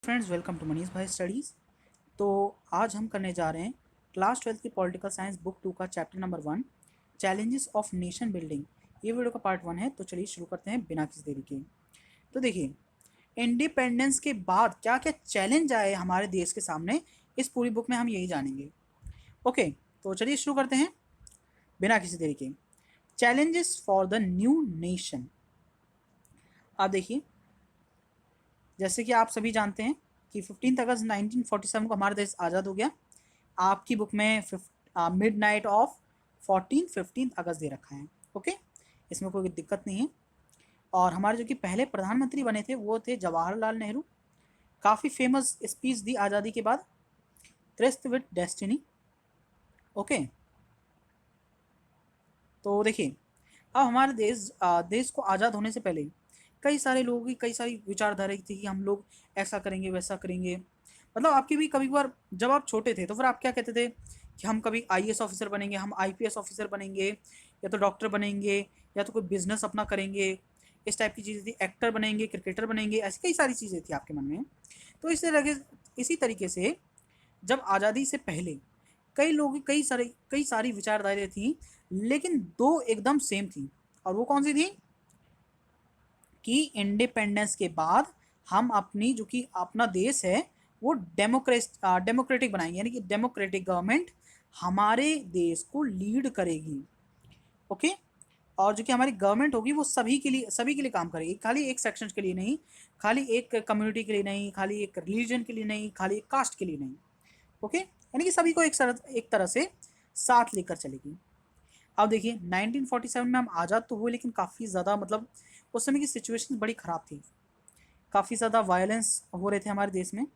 Friends, welcome to Manish भाई studies. तो आज हम करने जा रहे हैं क्लास 12 की पॉलिटिकल साइंस बुक 2 का chapter number 1, challenges of nation building. ये वीडियो का पार्ट 1 है, तो चलिए शुरू करते हैं बिना किसी देरी के। तो देखिए, इंडिपेंडेंस के बाद क्या क्या चैलेंज आए हमारे देश के सामने, इस पूरी बुक में हम यही जानेंगे। ओके, तो चलिए शुरू करते हैं बिना किसी देरी के। Challenges for the new nation. आप देखिए, जैसे कि आप सभी जानते हैं कि 15 अगस्त 1947 को हमारा देश आज़ाद हो गया। आपकी बुक में मिड नाइट ऑफ 15 अगस्त दे रखा है। ओके, इसमें कोई दिक्कत नहीं है। और हमारे जो कि पहले प्रधानमंत्री बने थे वो थे जवाहरलाल नेहरू। काफ़ी फेमस स्पीच दी आज़ादी के बाद, ट्रस्ट विद डेस्टिनी। ओके, तो देखिए, अब हमारे देश को आज़ाद होने से पहले कई सारे लोगों की कई सारी विचारधारा थी कि हम लोग ऐसा करेंगे वैसा करेंगे। मतलब आपकी भी कभी बार जब आप छोटे थे तो फिर आप क्या कहते थे कि हम कभी आईएएस ऑफिसर बनेंगे, हम आईपीएस ऑफिसर बनेंगे, या तो डॉक्टर बनेंगे, या तो कोई बिजनेस अपना करेंगे। इस टाइप की चीज़ें थी, एक्टर बनेंगे, क्रिकेटर बनेंगे, ऐसी कई सारी चीज़ें थी आपके मन में। तो इसी तरीके से जब आज़ादी से पहले कई लोगों की कई सारी विचारधाराएं थी, लेकिन दो एकदम सेम थी। और वो कौन सी थी कि इंडिपेंडेंस के बाद हम अपनी जो कि अपना देश है वो डेमोक्रेटिक बनाएंगे, यानी कि डेमोक्रेटिक गवर्नमेंट हमारे देश को लीड करेगी। ओके, और जो कि हमारी गवर्नमेंट होगी वो सभी के लिए काम करेगी, खाली एक सेक्शन के लिए नहीं, खाली एक कम्युनिटी के लिए नहीं, खाली एक रिलीजन के लिए नहीं, खाली एक कास्ट के लिए नहीं। ओके, यानी कि सभी को एक तरह से साथ लेकर चलेगी। अब देखिए, 1947 में हम आज़ाद तो हुए, लेकिन काफ़ी ज़्यादा मतलब उस समय की सिचुएशन बड़ी ख़राब थी। काफ़ी ज़्यादा वायलेंस हो रहे थे हमारे देश में,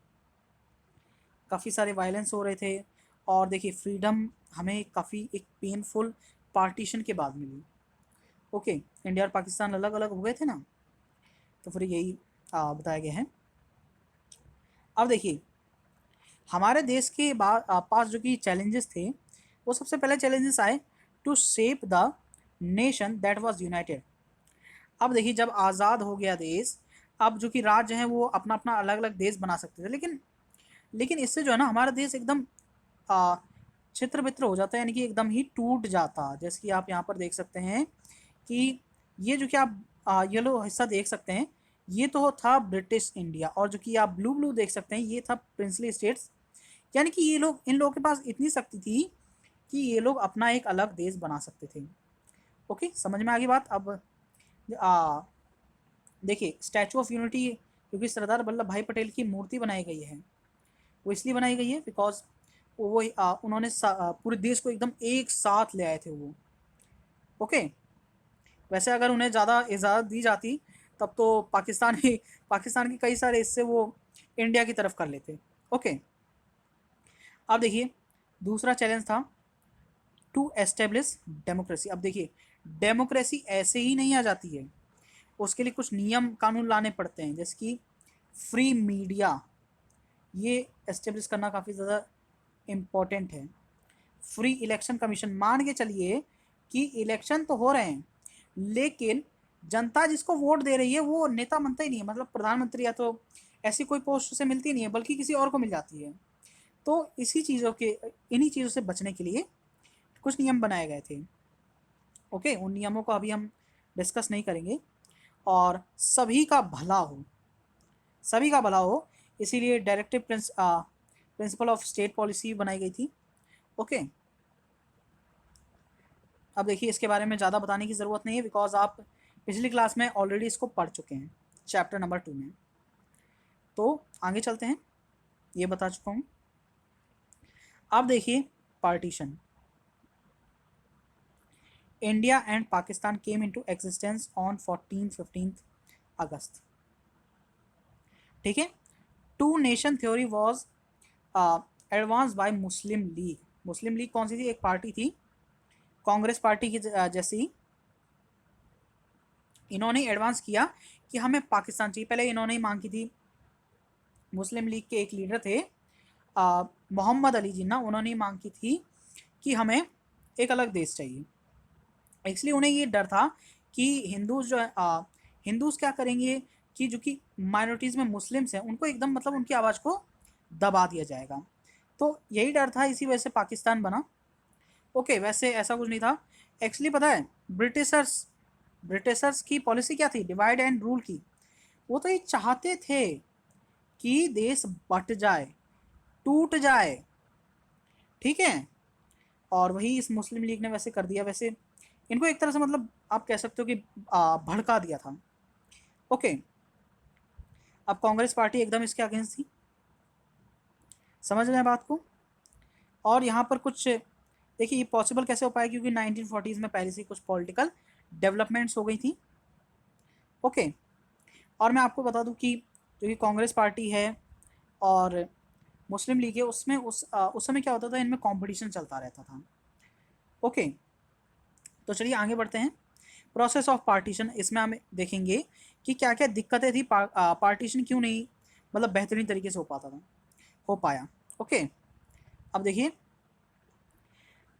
काफ़ी सारे वायलेंस हो रहे थे। और देखिए, फ्रीडम हमें काफ़ी एक पेनफुल पार्टीशन के बाद मिली। ओके, इंडिया और पाकिस्तान अलग अलग हो गए थे ना, तो फिर यही बताया गया है। अब देखिए, हमारे देश के पास जो कि चैलेंजेस थे, वो सबसे पहले चैलेंजेस आए to shape the nation that was united. अब देखिए, जब आज़ाद हो गया देश, अब जो कि राज्य हैं वो अपना अपना अलग अलग देश बना सकते थे, लेकिन इससे जो है ना हमारा देश एकदम आ, छित्र बित्र हो जाता है, यानी कि एकदम ही टूट जाता। जैसे कि आप यहाँ पर देख सकते हैं कि ये जो कि आप येलो हिस्सा देख सकते हैं, ये तो था ब्रिटिश इंडिया, और जो कि आप ब्लू ब्लू देख सकते हैं ये था प्रिंसली स्टेट्स। यानी कि ये लोग, इन लोगों के पास इतनी शक्ति थी कि ये लोग अपना एक अलग देश बना सकते थे। ओके, समझ में आ गई बात। अब आ, देखिए, स्टैचू ऑफ यूनिटी, क्योंकि सरदार वल्लभ भाई पटेल की मूर्ति बनाई गई है, वो इसलिए बनाई गई है बिकॉज उन्होंने पूरे देश को एकदम एक साथ ले आए थे वो। ओके, वैसे अगर उन्हें ज़्यादा इजाज़त दी जाती तब तो पाकिस्तान के कई सारे हिस्से वो इंडिया की तरफ कर लेते। ओके, अब देखिए, दूसरा चैलेंज था टू एस्टेब्लिश डेमोक्रेसी। अब देखिए, डेमोक्रेसी ऐसे ही नहीं आ जाती है, उसके लिए कुछ नियम कानून लाने पड़ते हैं, जैसे कि फ्री मीडिया, ये एस्टेब्लिश करना काफ़ी ज़्यादा इम्पोर्टेंट है। फ्री इलेक्शन कमीशन, मान के चलिए कि इलेक्शन तो हो रहे हैं, लेकिन जनता जिसको वोट दे रही है वो नेता बनता ही नहीं है, मतलब प्रधानमंत्री या तो ऐसी कोई पोस्ट से मिलती नहीं है, बल्कि किसी और को मिल जाती है। तो इन्हीं चीज़ों से बचने के लिए कुछ नियम बनाए गए थे। ओके, उन नियमों को अभी हम डिस्कस नहीं करेंगे। और सभी का भला हो, इसीलिए directive principle of state policy बनाई गई थी। ओके, अब देखिए, इसके बारे में ज़्यादा बताने की ज़रूरत नहीं है, बिकॉज आप पिछली क्लास में ऑलरेडी इसको पढ़ चुके हैं चैप्टर नंबर 2 में। तो आगे चलते हैं, ये बता चुका हूँ। अब देखिए, partition. India and Pakistan came into existence on 15 August. ठीक है, two nation theory was advance by Muslim League. Muslim League कौन सी थी? एक पार्टी थी कांग्रेस पार्टी की जैसी। इन्होंने एडवांस किया कि हमें पाकिस्तान चाहिए। पहले इन्होंने ही मांग की थी, मुस्लिम लीग के एक लीडर थे मोहम्मद अली जिन्ना, उन्होंने ही मांग की थी कि हमें एक अलग देश चाहिए। इसलिए उन्हें ये डर था कि हिंदूज क्या करेंगे, कि जो कि माइनॉरिटीज़ में मुस्लिम्स हैं उनको एकदम मतलब उनकी आवाज़ को दबा दिया जाएगा। तो यही डर था, इसी वजह से पाकिस्तान बना। ओके, वैसे ऐसा कुछ नहीं था एक्चुअली। पता है ब्रिटिशर्स ब्रिटिशर्स की पॉलिसी क्या थी? डिवाइड एंड रूल की। वो तो ये चाहते थे कि देश बट जाए, टूट जाए, ठीक है। और वही इस मुस्लिम लीग ने वैसे कर दिया। वैसे इनको एक तरह से मतलब आप कह सकते हो कि भड़का दिया था। ओके, अब कांग्रेस पार्टी एकदम इसके अगेंस्ट थी, समझ रहे हैं बात को। और यहाँ पर कुछ देखिए ये पॉसिबल कैसे हो पाया, क्योंकि 1940s में पहले से कुछ पॉलिटिकल डेवलपमेंट्स हो गई थी। ओके, और मैं आपको बता दूं कि जो कि कांग्रेस पार्टी है और मुस्लिम लीग है, उसमें उस समय क्या होता था, इनमें कंपटीशन चलता रहता था। ओके, तो चलिए आगे बढ़ते हैं। प्रोसेस ऑफ पार्टीशन, इसमें हम देखेंगे कि क्या क्या दिक्कतें थी, पार्टीशन क्यों नहीं मतलब बेहतरीन तरीके से हो पाया। ओके, अब देखिए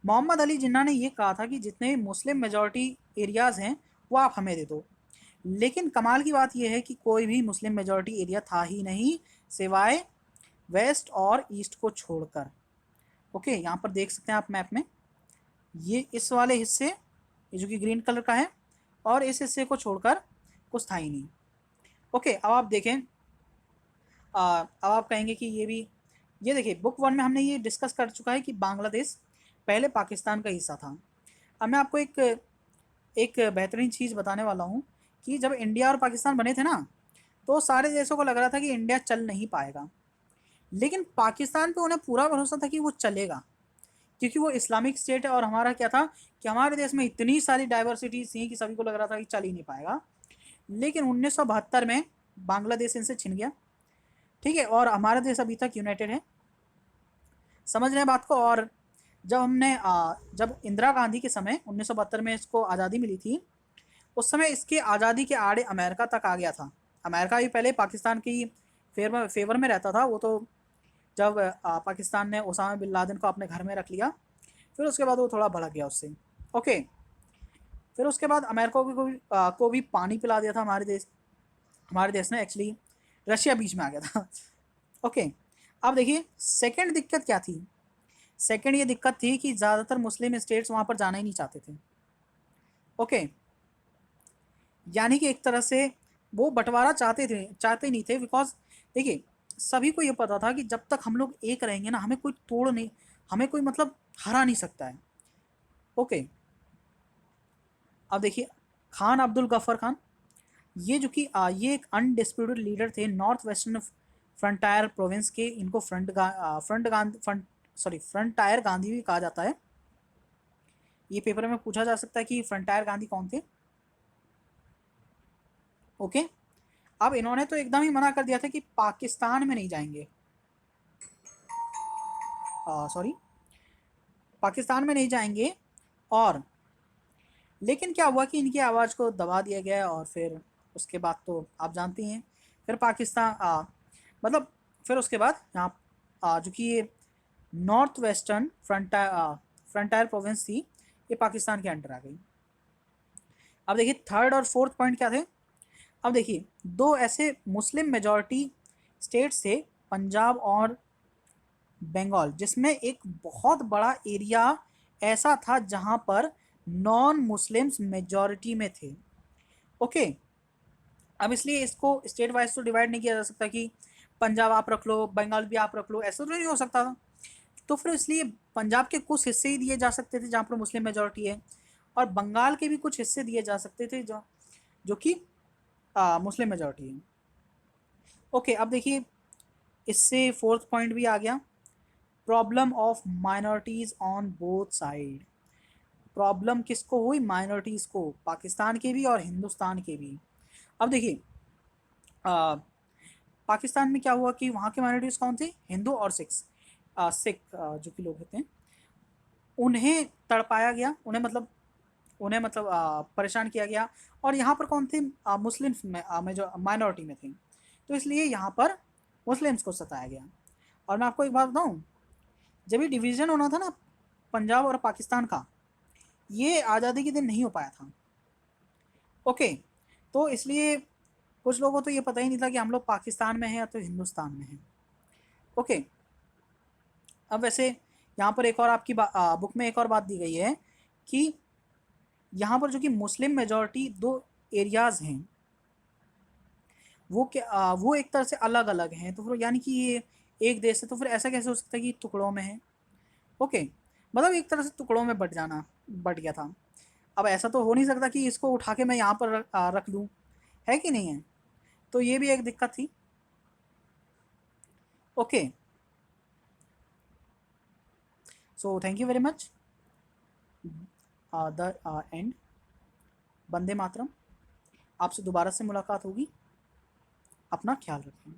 मोहम्मद अली जिन्ना ने ये कहा था कि जितने भी मुस्लिम मेजॉरिटी एरियाज़ हैं वो आप हमें दे दो। लेकिन कमाल की बात यह है कि कोई भी मुस्लिम मेजॉरिटी एरिया था ही नहीं, सिवाय वेस्ट और ईस्ट को छोड़कर। ओके, यहाँ पर देख सकते हैं आप मैप में, ये इस वाले हिस्से, ये जो कि ग्रीन कलर का है, और इस हिस्से को छोड़कर कुछ था ही नहीं। ओके, अब आप देखें, अब आप कहेंगे कि ये देखिए बुक वन में हमने ये डिस्कस कर चुका है कि बांग्लादेश पहले पाकिस्तान का हिस्सा था। अब मैं आपको एक एक बेहतरीन चीज़ बताने वाला हूँ कि जब इंडिया और पाकिस्तान बने थे ना, तो सारे देशों को लग रहा था कि इंडिया चल नहीं पाएगा, लेकिन पाकिस्तान पे उन्हें पूरा भरोसा था कि वो चलेगा, क्योंकि वो इस्लामिक स्टेट है। और हमारा क्या था कि हमारे देश में इतनी सारी डाइवर्सिटीज थी कि सभी को लग रहा था कि चल ही नहीं पाएगा। लेकिन 1972 में बांग्लादेश इनसे छिन गया, ठीक है, और हमारा देश अभी तक यूनाइटेड है, समझ रहे हैं बात को। और जब इंदिरा गांधी के समय 1972 में इसको आज़ादी मिली थी, उस समय इसके आज़ादी के आड़े अमेरिका तक आ गया था। अमेरिका भी पहले पाकिस्तान की फेवर में रहता था। वो तो जब पाकिस्तान ने ओसामा बिन लादेन को अपने घर में रख लिया, फिर उसके बाद वो थोड़ा भड़क गया उससे। ओके, फिर उसके बाद अमेरिका को भी पानी पिला दिया था हमारे देश ने। एक्चुअली रशिया बीच में आ गया था। ओके, अब देखिए सेकंड दिक्कत क्या थी। सेकंड ये दिक्कत थी कि ज़्यादातर मुस्लिम स्टेट्स वहाँ पर जाना ही नहीं चाहते थे। ओके, यानी कि एक तरह से वो बंटवारा चाहते नहीं थे, बिकॉज देखिए सभी को ये पता था कि जब तक हम लोग एक रहेंगे ना, हमें कोई मतलब हरा नहीं सकता है। ओके, अब देखिए खान अब्दुल गफ्फार खान, ये जो कि ये एक अनडिस्प्यूटेड लीडर थे नॉर्थ वेस्टर्न फ्रंटायर प्रोविंस के। इनको फ्रंटायर गांधी भी कहा जाता है। ये पेपर में पूछा जा सकता है कि फ्रंटायर गांधी कौन थे। ओके, अब इन्होंने तो एकदम ही मना कर दिया था कि पाकिस्तान में नहीं जाएंगे, सॉरी, पाकिस्तान में नहीं जाएंगे। और लेकिन क्या हुआ कि इनकी आवाज़ को दबा दिया गया, और फिर उसके बाद तो आप जानती हैं, फिर पाकिस्तान मतलब फिर उसके बाद यहाँ जो कि ये नॉर्थ वेस्टर्न फ्रंटायर प्रोविंस थी, ये पाकिस्तान के अंडर आ गई। अब देखिए थर्ड और फोर्थ पॉइंट क्या थे। अब देखिए दो ऐसे मुस्लिम मेजॉरिटी स्टेट्स थे, पंजाब और बंगाल, जिसमें एक बहुत बड़ा एरिया ऐसा था जहां पर नॉन मुस्लिम्स मेजॉरिटी में थे। ओके, अब इसलिए इसको स्टेट वाइज तो डिवाइड नहीं किया जा सकता कि पंजाब आप रख लो, बंगाल भी आप रख लो, ऐसा तो नहीं हो सकता था। तो फिर इसलिए पंजाब के कुछ हिस्से ही दिए जा सकते थे जहाँ पर मुस्लिम मेजॉरिटी है, और बंगाल के भी कुछ हिस्से दिए जा सकते थे जो कि मुस्लिम मेजॉरिटी है। ओके, अब देखिए इससे फोर्थ पॉइंट भी आ गया, problem of minorities on both side. Problem किसको हुई? माइनॉरिटीज़ को, पाकिस्तान के भी और हिंदुस्तान के भी। अब देखिए पाकिस्तान में क्या हुआ कि वहाँ के माइनॉरिटीज़ कौन थे? हिंदू और सिख जो कि लोग होते हैं, उन्हें तड़पाया गया, उन्हें मतलब परेशान किया गया। और यहाँ पर कौन थे? मुस्लिम्स में जो माइनॉरिटी में थे, तो इसलिए यहाँ पर मुस्लिम्स को सताया गया। और मैं आपको एक बात बताऊँ, जब ये डिवीज़न होना था ना पंजाब और पाकिस्तान का, ये आज़ादी के दिन नहीं हो पाया था। ओके, तो इसलिए कुछ लोगों को तो ये पता ही नहीं था कि हम लोग पाकिस्तान में हैं या तो हिंदुस्तान में हैं। ओके, अब वैसे यहाँ पर एक और आपकी बुक में एक और बात दी गई है कि यहाँ पर जो कि मुस्लिम मेजॉरिटी दो एरियाज़ हैं, वो क्या वो एक तरह से अलग अलग हैं, तो फिर यानी कि ये एक देश है, तो फिर ऐसा कैसे हो सकता है कि टुकड़ों में है। ओके, मतलब एक तरह से टुकड़ों में बट गया था। अब ऐसा तो हो नहीं सकता कि इसको उठा के मैं यहाँ पर रख लूँ, है कि नहीं है। तो ये भी एक दिक्कत थी। Okay, so thank you very much. The end. Vande Mataram. आपसे दोबारा से मुलाकात होगी। अपना ख्याल रखें।